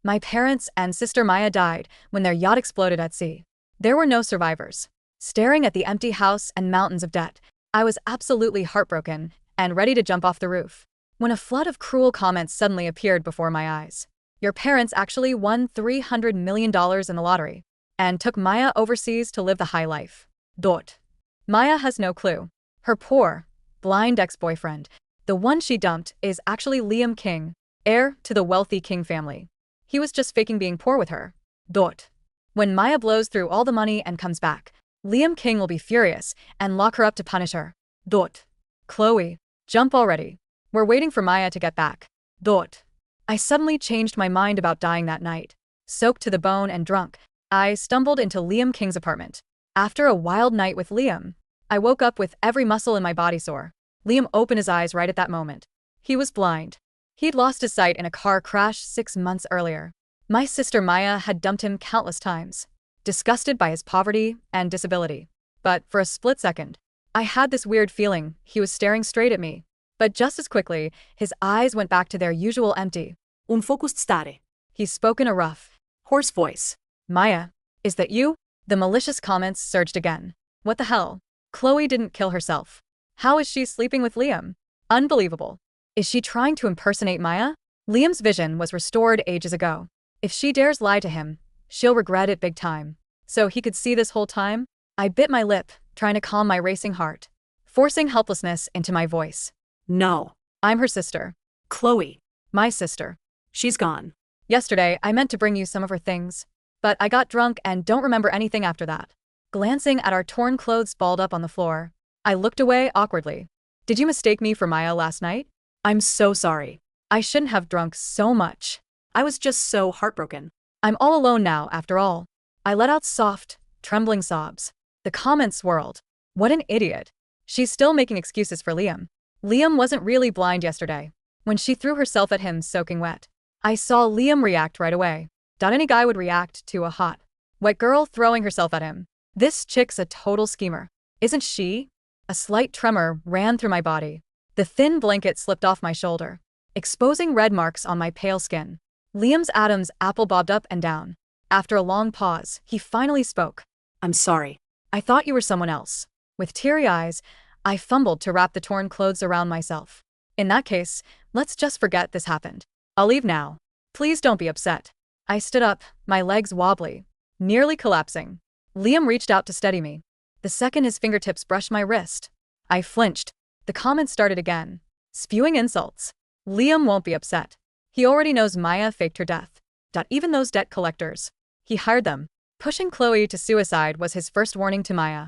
My parents and sister Maya died when their yacht exploded at sea. There were no survivors. Staring at the empty house and mountains of debt, I was absolutely heartbroken and ready to jump off the roof, when a flood of cruel comments suddenly appeared before my eyes. Your parents actually won $300 million in the lottery and took Maya overseas to live the high life. Maya has no clue. Her poor, blind ex-boyfriend, the one she dumped, is actually Liam King, heir to the wealthy King family. He was just faking being poor with her. When Maya blows through all the money and comes back, Liam King will be furious and lock her up to punish her. Chloe, jump already. We're waiting for Maya to get back. I suddenly changed my mind about dying that night. Soaked to the bone and drunk, I stumbled into Liam King's apartment. After a wild night with Liam, I woke up with every muscle in my body sore. Liam opened his eyes right at that moment. He was blind. He'd lost his sight in a car crash 6 months earlier. My sister Maya had dumped him countless times, disgusted by his poverty and disability. But for a split second, I had this weird feeling he was staring straight at me. But just as quickly, his eyes went back to their usual empty. Unfocused stare. He spoke in a rough, Hoarse voice. Maya, is that you? The malicious comments surged again. What the hell? Chloe didn't kill herself. How is she sleeping with Liam? Unbelievable. Is she trying to impersonate Maya? Liam's vision was restored ages ago. If she dares lie to him, she'll regret it big time. So he could see this whole time? I bit my lip, trying to calm my racing heart, forcing helplessness into my voice. No. I'm her sister. Chloe. My sister. She's gone. Yesterday, I meant to bring you some of her things, but I got drunk and don't remember anything after that. Glancing at our torn clothes balled up on the floor, I looked away awkwardly. Did you mistake me for Maya last night? I'm so sorry. I shouldn't have drunk so much. I was just so heartbroken. I'm all alone now, after all. I let out soft, trembling sobs. The comments swirled. What an idiot. She's still making excuses for Liam. Liam wasn't really blind yesterday, when she threw herself at him soaking wet. I saw Liam react right away. Any guy would react to a hot, wet girl throwing herself at him. This chick's a total schemer. Isn't she? A slight tremor ran through my body. The thin blanket slipped off my shoulder, exposing red marks on my pale skin. Liam's Adam's apple bobbed up and down. After a long pause, he finally spoke. I'm sorry. I thought you were someone else. With teary eyes, I fumbled to wrap the torn clothes around myself. In that case, let's just forget this happened. I'll leave now. Please don't be upset. I stood up, my legs wobbly, nearly collapsing. Liam reached out to steady me. The second his fingertips brushed my wrist, I flinched. The comments started again, spewing insults. Liam won't be upset. He already knows Maya faked her death. Even those debt collectors. He hired them. Pushing Chloe to suicide was his first warning to Maya.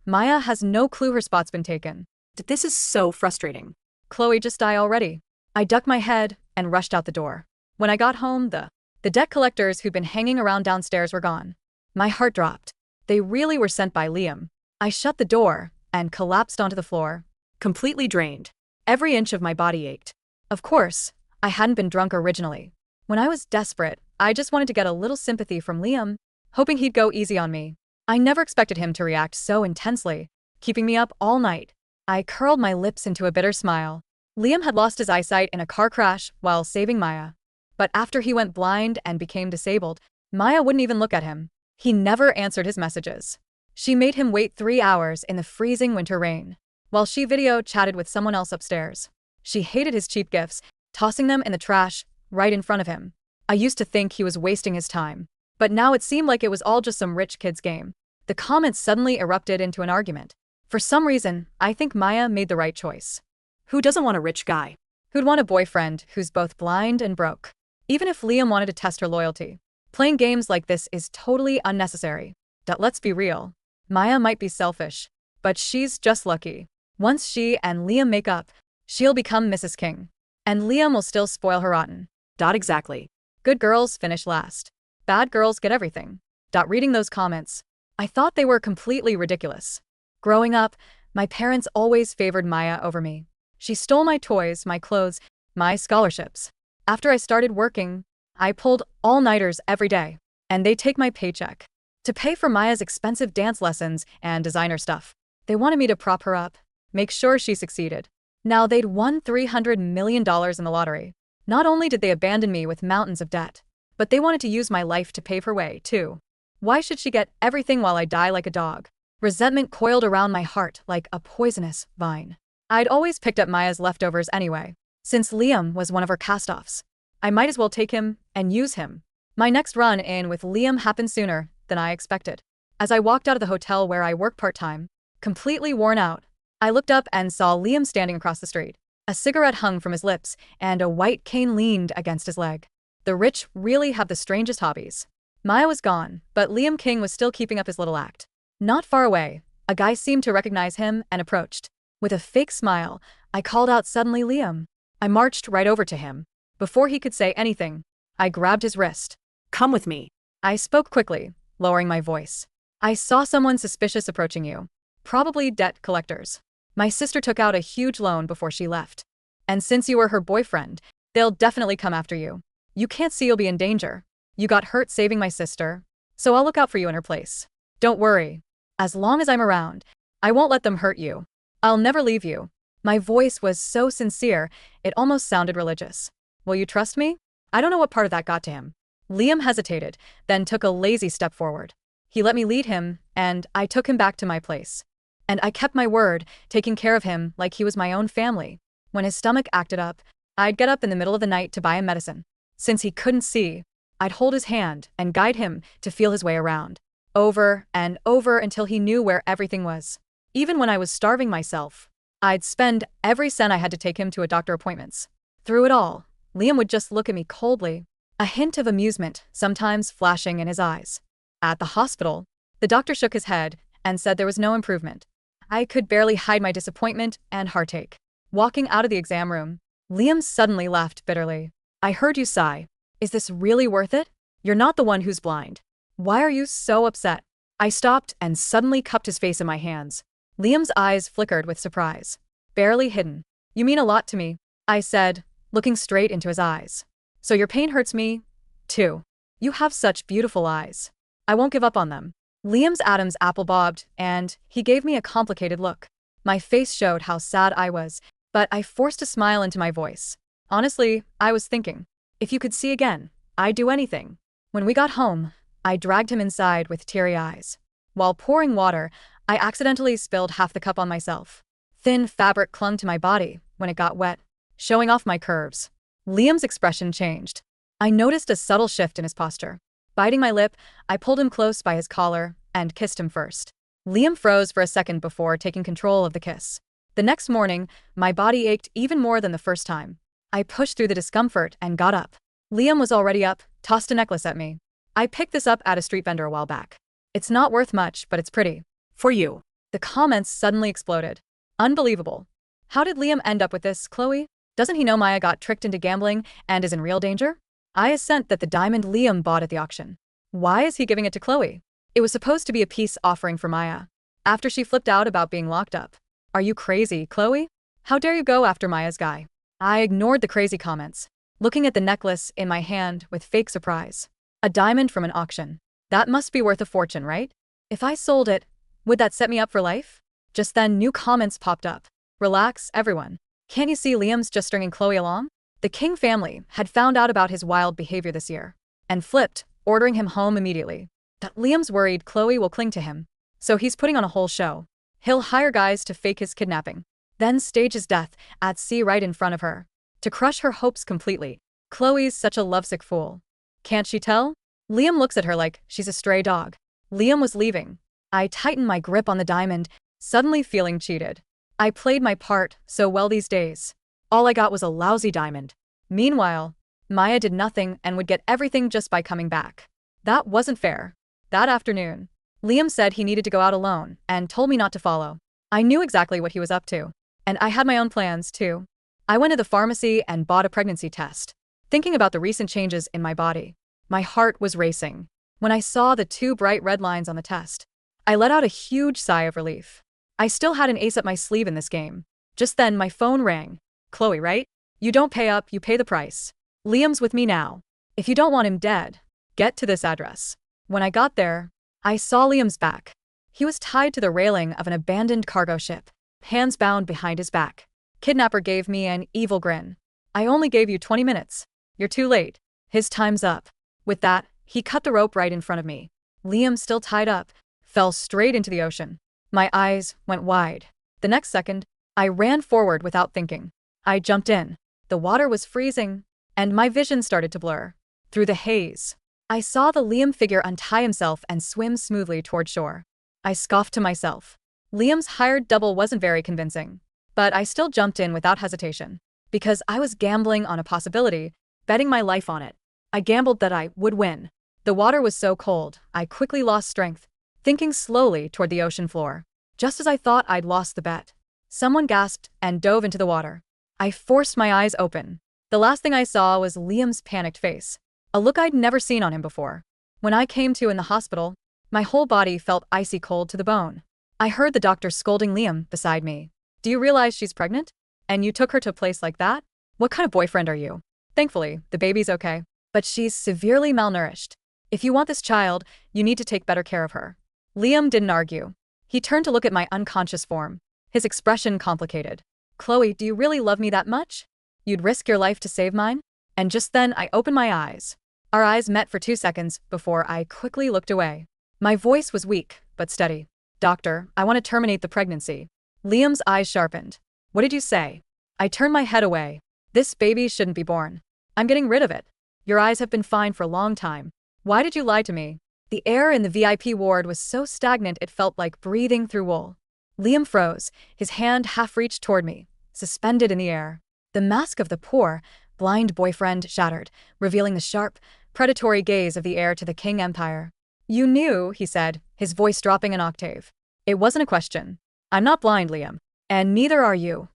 Maya has no clue her spot's been taken. This is so frustrating. Chloe, just die already. I ducked my head and rushed out the door. When I got home, the debt collectors who'd been hanging around downstairs were gone. My heart dropped. They really were sent by Liam. I shut the door and collapsed onto the floor, Completely drained. Every inch of my body ached. Of course, I hadn't been drunk originally. When I was desperate, I just wanted to get a little sympathy from Liam, hoping he'd go easy on me. I never expected him to react so intensely, keeping me up all night. I curled my lips into a bitter smile. Liam had lost his eyesight in a car crash while saving Maya. But after he went blind and became disabled, Maya wouldn't even look at him. He never answered his messages. She made him wait 3 hours in the freezing winter rain, while she video chatted with someone else upstairs. She hated his cheap gifts, tossing them in the trash right in front of him. I used to think he was wasting his time, but now it seemed like it was all just some rich kid's game. The comments suddenly erupted into an argument. For some reason, I think Maya made the right choice. Who doesn't want a rich guy? Who'd want a boyfriend who's both blind and broke? Even if Liam wanted to test her loyalty. Playing games like this is totally unnecessary. Let's be real. Maya might be selfish, but she's just lucky. Once she and Liam make up, she'll become Mrs. King. And Liam will still spoil her rotten. Exactly. Good girls finish last. Bad girls get everything. Reading those comments, I thought they were completely ridiculous. Growing up, my parents always favored Maya over me. She stole my toys, my clothes, my scholarships. After I started working, I pulled all-nighters every day, and they take my paycheck to pay for Maya's expensive dance lessons and designer stuff. They wanted me to prop her up, make sure she succeeded. Now they'd won $300 million in the lottery. Not only did they abandon me with mountains of debt, But they wanted to use my life to pave her way, too. Why should she get everything while I die like a dog? Resentment coiled around my heart like a poisonous vine. I'd always picked up Maya's leftovers anyway. Since Liam was one of her cast-offs, I might as well take him and use him. My next run-in with Liam happened sooner than I expected. As I walked out of the hotel where I work part-time, completely worn out, I looked up and saw Liam standing across the street. A cigarette hung from his lips, and a white cane leaned against his leg. The rich really have the strangest hobbies. Maya was gone, but Liam King was still keeping up his little act. Not far away, a guy seemed to recognize him and approached. With a fake smile, I called out suddenly, "Liam." I marched right over to him. Before he could say anything, I grabbed his wrist. Come with me. I spoke quickly, lowering my voice. I saw someone suspicious approaching you. Probably debt collectors. My sister took out a huge loan before she left. And since you were her boyfriend, they'll definitely come after you. You can't see you'll be in danger. You got hurt saving my sister, so I'll look out for you in her place. Don't worry. As long as I'm around, I won't let them hurt you. I'll never leave you. My voice was so sincere, it almost sounded religious. Will you trust me? I don't know what part of that got to him. Liam hesitated, then took a lazy step forward. He let me lead him, and I took him back to my place. And I kept my word, taking care of him like he was my own family. When his stomach acted up, I'd get up in the middle of the night to buy him medicine. Since he couldn't see, I'd hold his hand and guide him to feel his way around. Over and over until he knew where everything was. Even when I was starving myself, I'd spend every cent I had to take him to doctor appointments. Through it all, Liam would just look at me coldly, a hint of amusement sometimes flashing in his eyes. At the hospital, the doctor shook his head and said there was no improvement. I could barely hide my disappointment and heartache. Walking out of the exam room, Liam suddenly laughed bitterly. I heard you sigh. Is this really worth it? You're not the one who's blind. Why are you so upset? I stopped and suddenly cupped his face in my hands. Liam's eyes flickered with surprise. Barely hidden. You mean a lot to me, I said, looking straight into his eyes. So your pain hurts me, too. You have such beautiful eyes. I won't give up on them. Liam's Adam's apple bobbed, and he gave me a complicated look. My face showed how sad I was, but I forced a smile into my voice. Honestly, I was thinking, if you could see again, I'd do anything. When we got home, I dragged him inside with teary eyes. While pouring water, I accidentally spilled half the cup on myself. Thin fabric clung to my body when it got wet, showing off my curves. Liam's expression changed. I noticed a subtle shift in his posture. Biting my lip, I pulled him close by his collar and kissed him first. Liam froze for a second before taking control of the kiss. The next morning, my body ached even more than the first time. I pushed through the discomfort and got up. Liam was already up, tossed a necklace at me. I picked this up at a street vendor a while back. It's not worth much, but it's pretty. For you. The comments suddenly exploded. Unbelievable. How did Liam end up with this, Chloe? Doesn't he know Maya got tricked into gambling and is in real danger? I assent that the diamond Liam bought at the auction. Why is he giving it to Chloe? It was supposed to be a peace offering for Maya. After she flipped out about being locked up. Are you crazy, Chloe? How dare you go after Maya's guy? I ignored the crazy comments, looking at the necklace in my hand with fake surprise. A diamond from an auction. That must be worth a fortune, right? If I sold it, would that set me up for life? Just then, new comments popped up. Relax, everyone. Can't you see Liam's just stringing Chloe along? The King family had found out about his wild behavior this year and flipped, ordering him home immediately. That Liam's worried Chloe will cling to him, so he's putting on a whole show. He'll hire guys to fake his kidnapping, then stage his death at sea right in front of her, to crush her hopes completely. Chloe's such a lovesick fool. Can't she tell? Liam looks at her like she's a stray dog. Liam was leaving. I tightened my grip on the diamond, suddenly feeling cheated. I played my part so well these days. All I got was a lousy diamond. Meanwhile, Maya did nothing and would get everything just by coming back. That wasn't fair. That afternoon, Liam said he needed to go out alone and told me not to follow. I knew exactly what he was up to. And I had my own plans, too. I went to the pharmacy and bought a pregnancy test, thinking about the recent changes in my body. My heart was racing. When I saw the 2 bright red lines on the test, I let out a huge sigh of relief. I still had an ace up my sleeve in this game. Just then, my phone rang. Chloe, right? You don't pay up, you pay the price. Liam's with me now. If you don't want him dead, get to this address. When I got there, I saw Liam's back. He was tied to the railing of an abandoned cargo ship, hands bound behind his back. Kidnapper gave me an evil grin. I only gave you 20 minutes. You're too late. His time's up. With that, he cut the rope right in front of me. Liam, still tied up, fell straight into the ocean. My eyes went wide. The next second, I ran forward without thinking. I jumped in. The water was freezing, and my vision started to blur. Through the haze, I saw the Liam figure untie himself and swim smoothly toward shore. I scoffed to myself. Liam's hired double wasn't very convincing. But I still jumped in without hesitation. Because I was gambling on a possibility, betting my life on it. I gambled that I would win. The water was so cold, I quickly lost strength, thinking slowly toward the ocean floor. Just as I thought I'd lost the bet, someone gasped and dove into the water. I forced my eyes open. The last thing I saw was Liam's panicked face, a look I'd never seen on him before. When I came to in the hospital, my whole body felt icy cold to the bone. I heard the doctor scolding Liam beside me. "Do you realize she's pregnant? And you took her to a place like that? What kind of boyfriend are you?" Thankfully, the baby's okay, but she's severely malnourished. If you want this child, you need to take better care of her. Liam didn't argue. He turned to look at my unconscious form, his expression complicated. "Chloe, do you really love me that much? You'd risk your life to save mine?" And just then I opened my eyes. Our eyes met for 2 seconds before I quickly looked away. My voice was weak, but steady. "Doctor, I want to terminate the pregnancy." Liam's eyes sharpened. "What did you say?" I turned my head away. "This baby shouldn't be born. I'm getting rid of it. Your eyes have been fine for a long time. Why did you lie to me?" The air in the VIP ward was so stagnant it felt like breathing through wool. Liam froze, his hand half reached toward me, suspended in the air. The mask of the poor, blind boyfriend shattered, revealing the sharp, predatory gaze of the heir to the King Empire. "You knew," he said, his voice dropping an octave. "It wasn't a question. I'm not blind, Liam. And neither are you."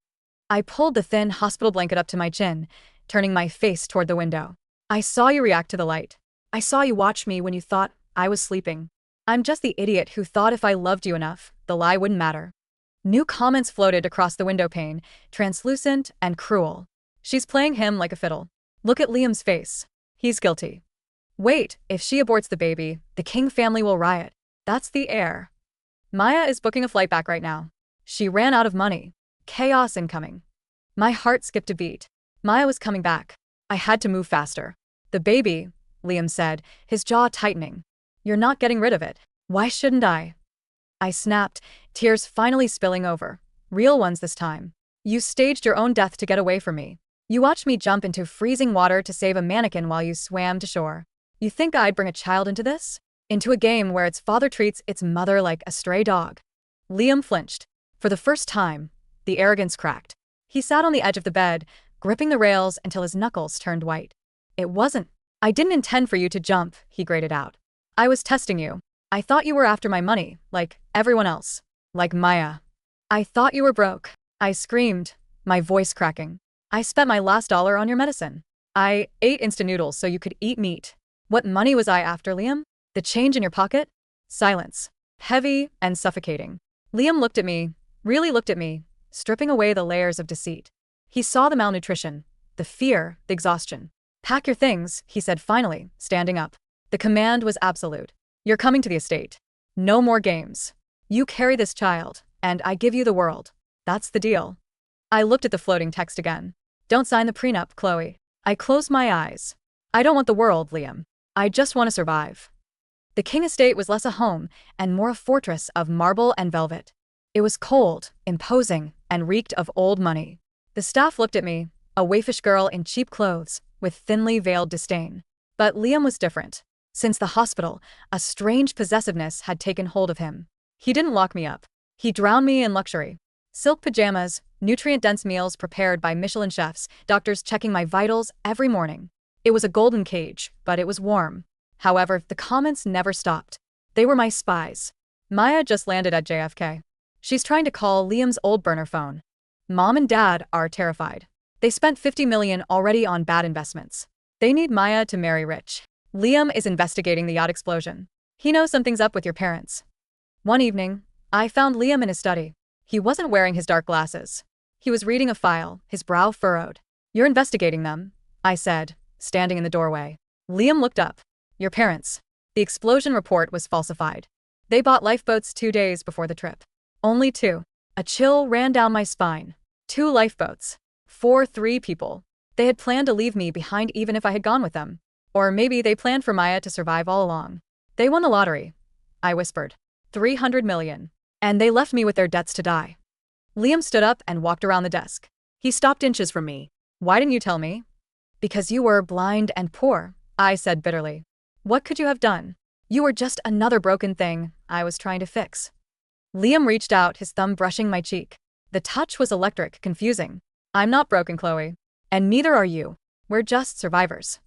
I pulled the thin hospital blanket up to my chin, turning my face toward the window. "I saw you react to the light. I saw you watch me when you thought I was sleeping. I'm just the idiot who thought if I loved you enough, the lie wouldn't matter." New comments floated across the window pane, translucent and cruel. "She's playing him like a fiddle. Look at Liam's face. He's guilty. Wait, if she aborts the baby, the King family will riot. That's the heir. Maya is booking a flight back right now. She ran out of money. Chaos incoming." My heart skipped a beat. Maya was coming back. I had to move faster. "The baby," Liam said, his jaw tightening. "You're not getting rid of it. Why shouldn't I?" I snapped, tears finally spilling over. Real ones this time. "You staged your own death to get away from me. You watched me jump into freezing water to save a mannequin while you swam to shore. You think I'd bring a child into this? Into a game where its father treats its mother like a stray dog?" Liam flinched. For the first time, the arrogance cracked. He sat on the edge of the bed, gripping the rails until his knuckles turned white. I didn't intend for you to jump," he grated out. "I was testing you. I thought you were after my money, like everyone else. Like Maya. I thought you were broke." I screamed, my voice cracking. "I spent my last dollar on your medicine. I ate instant noodles so you could eat meat. What money was I after, Liam? The change in your pocket?" Silence. Heavy and suffocating. Liam looked at me, really looked at me, stripping away the layers of deceit. He saw the malnutrition, the fear, the exhaustion. "Pack your things," he said finally, standing up. The command was absolute. "You're coming to the estate. No more games. You carry this child, and I give you the world. That's the deal." I looked at the floating text again. "Don't sign the prenup, Chloe." I closed my eyes. "I don't want the world, Liam. I just want to survive." The King estate was less a home and more a fortress of marble and velvet. It was cold, imposing, and reeked of old money. The staff looked at me, a waifish girl in cheap clothes, with thinly veiled disdain. But Liam was different. Since the hospital, a strange possessiveness had taken hold of him. He didn't lock me up. He drowned me in luxury. Silk pajamas, nutrient-dense meals prepared by Michelin chefs, doctors checking my vitals every morning. It was a golden cage, but it was warm. However, the comments never stopped. They were my spies. "Maya just landed at JFK. She's trying to call Liam's old burner phone. Mom and Dad are terrified. They spent $50 million already on bad investments. They need Maya to marry rich. Liam is investigating the yacht explosion. He knows something's up with your parents." One evening, I found Liam in his study. He wasn't wearing his dark glasses. He was reading a file, his brow furrowed. "You're investigating them," I said, standing in the doorway. Liam looked up. "Your parents. The explosion report was falsified. They bought lifeboats 2 days before the trip. Only 2. A chill ran down my spine. 2 lifeboats. For 3 people. They had planned to leave me behind even if I had gone with them. Or maybe they planned for Maya to survive all along. They won the lottery, I whispered. 300 million. And they left me with their debts to die. Liam stood up and walked around the desk. He stopped inches from me. Why didn't you tell me? Because you were blind and poor, I said bitterly. What could you have done? You were just another broken thing I was trying to fix. Liam reached out, his thumb brushing my cheek. The touch was electric, confusing. I'm not broken, Chloe. And neither are you. We're just survivors.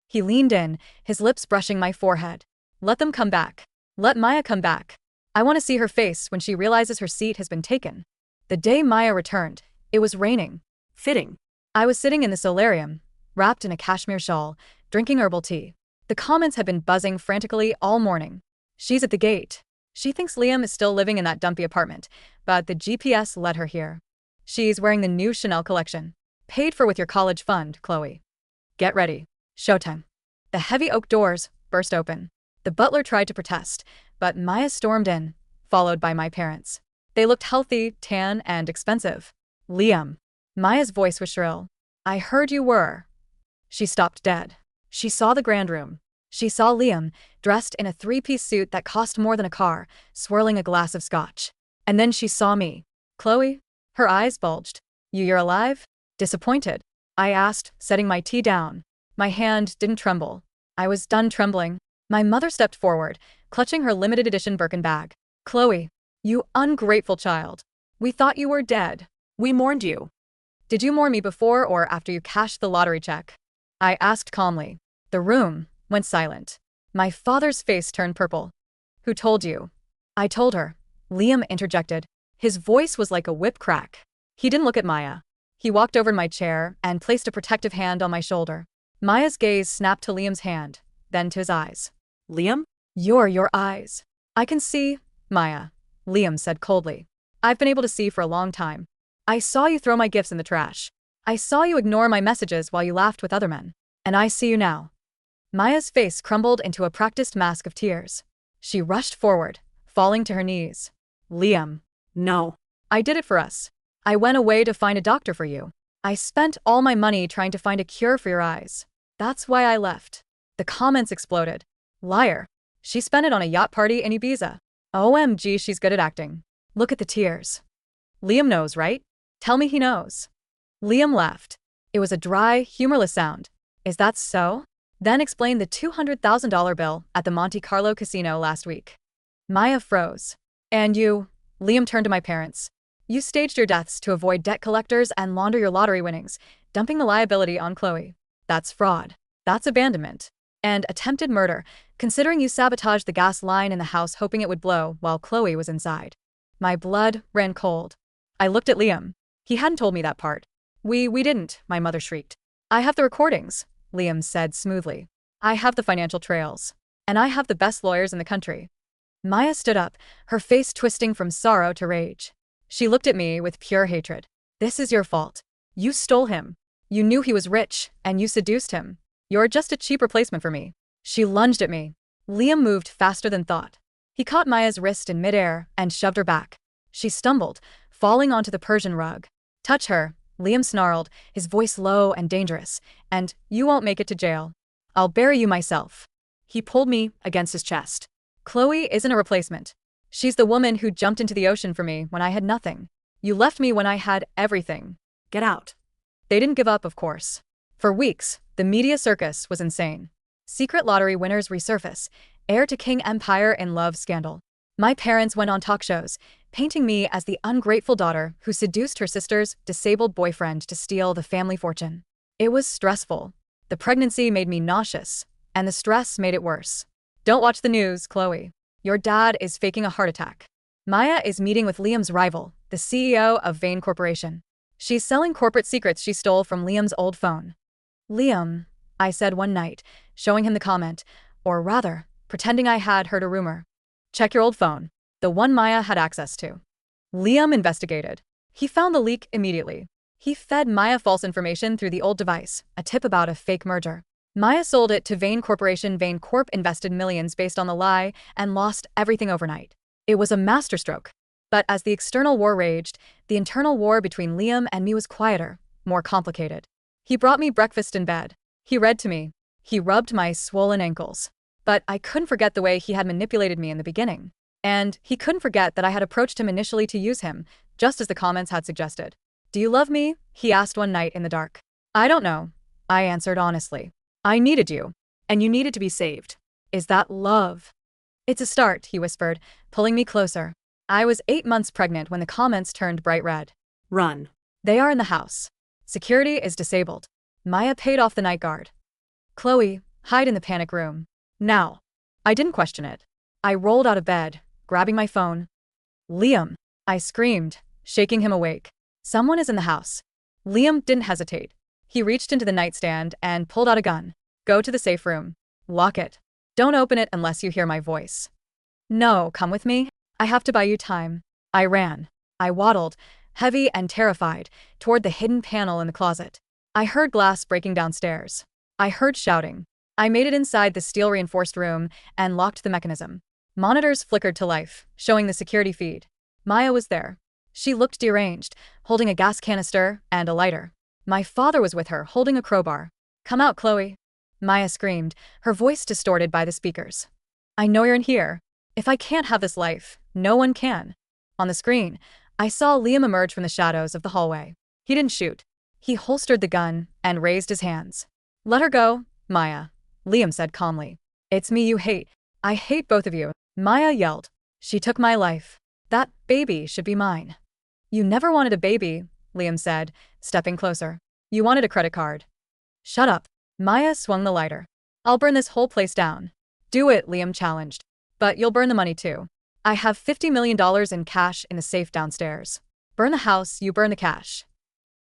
He leaned in, his lips brushing my forehead. Let them come back. Let Maya come back. I want to see her face when she realizes her seat has been taken. The day Maya returned, it was raining. Fitting. I was sitting in the solarium, wrapped in a cashmere shawl, drinking herbal tea. The comments had been buzzing frantically all morning. She's at the gate. She thinks Liam is still living in that dumpy apartment, but the GPS led her here. She's wearing the new Chanel collection. Paid for with your college fund, Chloe. Get ready. Showtime. The heavy oak doors burst open. The butler tried to protest, but Maya stormed in, followed by my parents. They looked healthy, tan, and expensive. Liam. Maya's voice was shrill. I heard you were. She stopped dead. She saw the grand room. She saw Liam, dressed in a three-piece suit that cost more than a car, swirling a glass of scotch. And then she saw me. Chloe? Her eyes bulged. You're alive? Disappointed? I asked, setting my tea down. My hand didn't tremble. I was done trembling. My mother stepped forward, clutching her limited edition Birkin bag. Chloe, you ungrateful child. We thought you were dead. We mourned you. Did you mourn me before or after you cashed the lottery check? I asked calmly. The room went silent. My father's face turned purple. Who told you? I told her. Liam interjected. His voice was like a whip crack. He didn't look at Maya. He walked over to my chair and placed a protective hand on my shoulder. Maya's gaze snapped to Liam's hand, then to his eyes. Liam? Your eyes. I can see, Maya, Liam said coldly. I've been able to see for a long time. I saw you throw my gifts in the trash. I saw you ignore my messages while you laughed with other men. And I see you now. Maya's face crumbled into a practiced mask of tears. She rushed forward, falling to her knees. Liam. No. I did it for us. I went away to find a doctor for you. I spent all my money trying to find a cure for your eyes. That's why I left. The comments exploded. Liar. She spent it on a yacht party in Ibiza. OMG, she's good at acting. Look at the tears. Liam knows, right? Tell me he knows. Liam laughed. It was a dry, humorless sound. Is that so? Then explain the $200,000 bill at the Monte Carlo casino last week. Maya froze. And you? Liam turned to my parents. You staged your deaths to avoid debt collectors and launder your lottery winnings, dumping the liability on Chloe. That's fraud. That's abandonment. And attempted murder, considering you sabotaged the gas line in the house hoping it would blow while Chloe was inside. My blood ran cold. I looked at Liam. He hadn't told me that part. We didn't, my mother shrieked. I have the recordings, Liam said smoothly. I have the financial trails. And I have the best lawyers in the country. Maya stood up, her face twisting from sorrow to rage. She looked at me with pure hatred. This is your fault. You stole him. You knew he was rich, and you seduced him. You're just a cheap replacement for me. She lunged at me. Liam moved faster than thought. He caught Maya's wrist in midair and shoved her back. She stumbled, falling onto the Persian rug. Touch her, Liam snarled, his voice low and dangerous, and you won't make it to jail. I'll bury you myself. He pulled me against his chest. Chloe isn't a replacement. She's the woman who jumped into the ocean for me when I had nothing. You left me when I had everything. Get out. They didn't give up, of course. For weeks, the media circus was insane. Secret lottery winners resurface, heir to King Empire in love scandal. My parents went on talk shows, painting me as the ungrateful daughter who seduced her sister's disabled boyfriend to steal the family fortune. It was stressful. The pregnancy made me nauseous, and the stress made it worse. Don't watch the news, Chloe. Your dad is faking a heart attack. Maya is meeting with Liam's rival, the CEO of Vane Corporation. She's selling corporate secrets she stole from Liam's old phone. Liam, I said one night, showing him the comment, or rather, pretending I had heard a rumor. Check your old phone, the one Maya had access to. Liam investigated. He found the leak immediately. He fed Maya false information through the old device, a tip about a fake merger. Maya sold it to Vane Corporation. Vane Corp invested millions based on the lie and lost everything overnight. It was a masterstroke. But as the external war raged, the internal war between Liam and me was quieter, more complicated. He brought me breakfast in bed. He read to me. He rubbed my swollen ankles. But I couldn't forget the way he had manipulated me in the beginning. And he couldn't forget that I had approached him initially to use him, just as the comments had suggested. "Do you love me?" he asked one night in the dark. "I don't know," I answered honestly. "I needed you. And you needed to be saved. Is that love?" "It's a start," he whispered, pulling me closer. I was 8 months pregnant when the comments turned bright red. Run. "They are in the house. Security is disabled. Maya paid off the night guard. Chloe, hide in the panic room. Now." I didn't question it. I rolled out of bed, grabbing my phone. "Liam," I screamed, shaking him awake. "Someone is in the house." Liam didn't hesitate. He reached into the nightstand and pulled out a gun. "Go to the safe room. Lock it. Don't open it unless you hear my voice." "No, come with me. I have to buy you time." I ran. I waddled, heavy and terrified, toward the hidden panel in the closet. I heard glass breaking downstairs. I heard shouting. I made it inside the steel-reinforced room and locked the mechanism. Monitors flickered to life, showing the security feed. Maya was there. She looked deranged, holding a gas canister and a lighter. My father was with her, holding a crowbar. "Come out, Chloe," Maya screamed, her voice distorted by the speakers. "I know you're in here. If I can't have this life, no one can." On the screen, I saw Liam emerge from the shadows of the hallway. He didn't shoot. He holstered the gun and raised his hands. "Let her go, Maya," Liam said calmly. "It's me you hate. I hate both of you," Maya yelled. "She took my life. That baby should be mine." "You never wanted a baby," Liam said, stepping closer. "You wanted a credit card." "Shut up." Maya swung the lighter. "I'll burn this whole place down." "Do it," Liam challenged. "But you'll burn the money too. I have $50 million in cash in the safe downstairs. Burn the house, you burn the cash."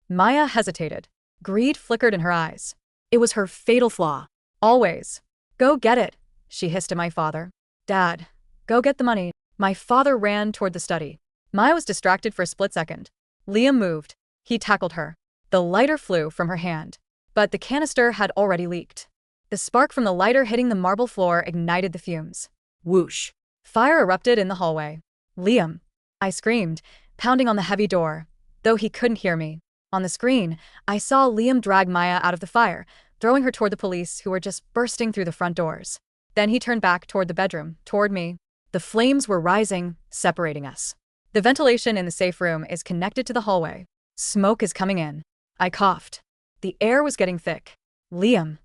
Maya hesitated. Greed flickered in her eyes. It was her fatal flaw. "Always. Go get it," she hissed at my father. "Dad, go get the money." My father ran toward the study. Maya was distracted for a split second. Liam moved. He tackled her. The lighter flew from her hand. But the canister had already leaked. The spark from the lighter hitting the marble floor ignited the fumes. Whoosh. Fire erupted in the hallway. "Liam," I screamed, pounding on the heavy door, though he couldn't hear me. On the screen, I saw Liam drag Maya out of the fire, throwing her toward the police who were just bursting through the front doors. Then he turned back toward the bedroom, toward me. The flames were rising, separating us. The ventilation in the safe room is connected to the hallway. Smoke is coming in. I coughed. The air was getting thick. "Liam."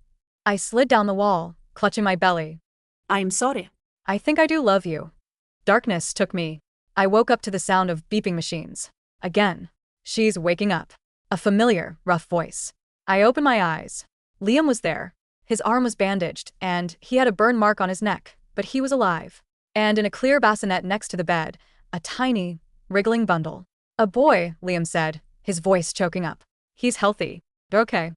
I slid down the wall, clutching my belly. I'm sorry. "I think I do love you." Darkness took me. I woke up to the sound of beeping machines. Again. "She's waking up." A familiar, rough voice. I opened my eyes. Liam was there. His arm was bandaged, and he had a burn mark on his neck, but he was alive. And in a clear bassinet next to the bed, a tiny, wriggling bundle. "A boy," Liam said, his voice choking up. "He's healthy. Okay."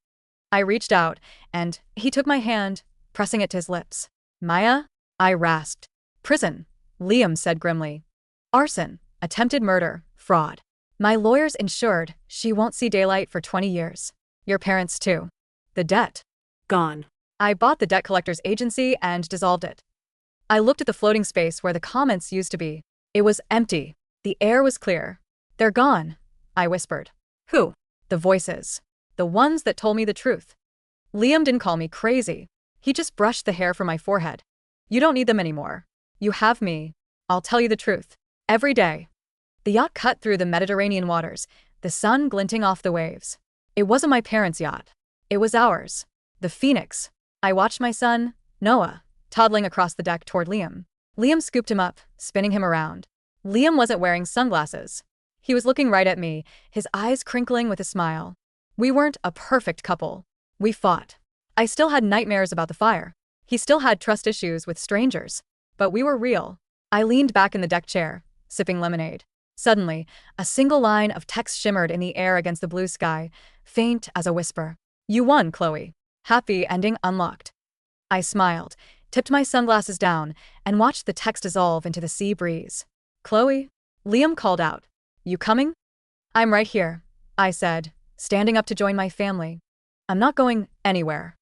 I reached out, and he took my hand, pressing it to his lips. "Maya?" I rasped. "Prison," Liam said grimly. "Arson, attempted murder, fraud. My lawyers ensured she won't see daylight for 20 years. Your parents too. The debt." Gone. I bought the debt collector's agency and dissolved it. I looked at the floating space where the comments used to be. It was empty. The air was clear. "They're gone," I whispered. Who? "The voices. The ones that told me the truth." Liam didn't call me crazy. He just brushed the hair from my forehead. "You don't need them anymore. You have me. I'll tell you the truth. Every day." The yacht cut through the Mediterranean waters, the sun glinting off the waves. It wasn't my parents' yacht. It was ours. The Phoenix. I watched my son, Noah, toddling across the deck toward Liam. Liam scooped him up, spinning him around. Liam wasn't wearing sunglasses. He was looking right at me, his eyes crinkling with a smile. We weren't a perfect couple. We fought. I still had nightmares about the fire. He still had trust issues with strangers. But we were real. I leaned back in the deck chair, sipping lemonade. Suddenly, a single line of text shimmered in the air against the blue sky, faint as a whisper. "You won, Chloe. Happy ending unlocked." I smiled, tipped my sunglasses down, and watched the text dissolve into the sea breeze. "Chloe?" Liam called out. "You coming?" "I'm right here," I said, standing up to join my family. "I'm not going anywhere."